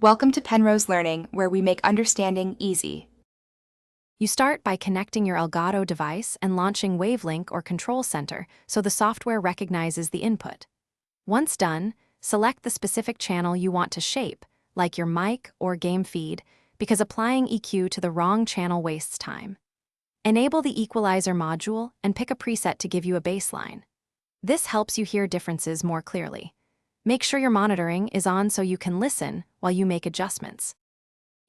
Welcome to Penrose Learning, where we make understanding easy. You start by connecting your Elgato device and launching Wavelink or Control Center so the software recognizes the input. Once done, select the specific channel you want to shape, like your mic or game feed, because applying EQ to the wrong channel wastes time. Enable the Equalizer module and pick a preset to give you a baseline. This helps you hear differences more clearly. Make sure your monitoring is on so you can listen while you make adjustments.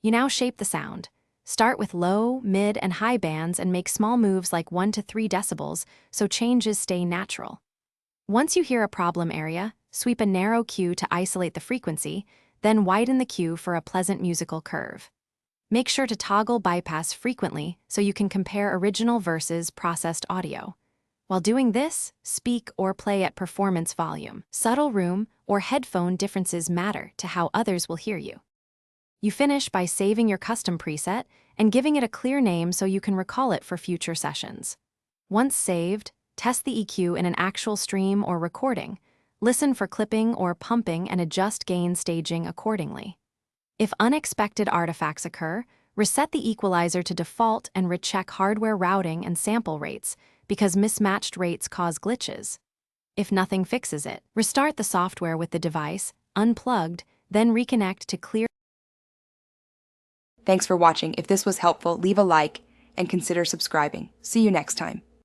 You now shape the sound. Start with low, mid, and high bands and make small moves like 1 to 3 decibels so changes stay natural. Once you hear a problem area, sweep a narrow cue to isolate the frequency, then widen the cue for a pleasant musical curve. Make sure to toggle bypass frequently so you can compare original versus processed audio. While doing this, speak or play at performance volume. Subtle room or headphone differences matter to how others will hear you. You finish by saving your custom preset and giving it a clear name so you can recall it for future sessions. Once saved, test the EQ in an actual stream or recording. Listen for clipping or pumping and adjust gain staging accordingly. If unexpected artifacts occur, reset the equalizer to default and recheck hardware routing and sample rates because mismatched rates cause glitches. If nothing fixes it, restart the software with the device, unplugged, then reconnect to clear. Thanks for watching. If this was helpful, leave a like and consider subscribing. See you next time.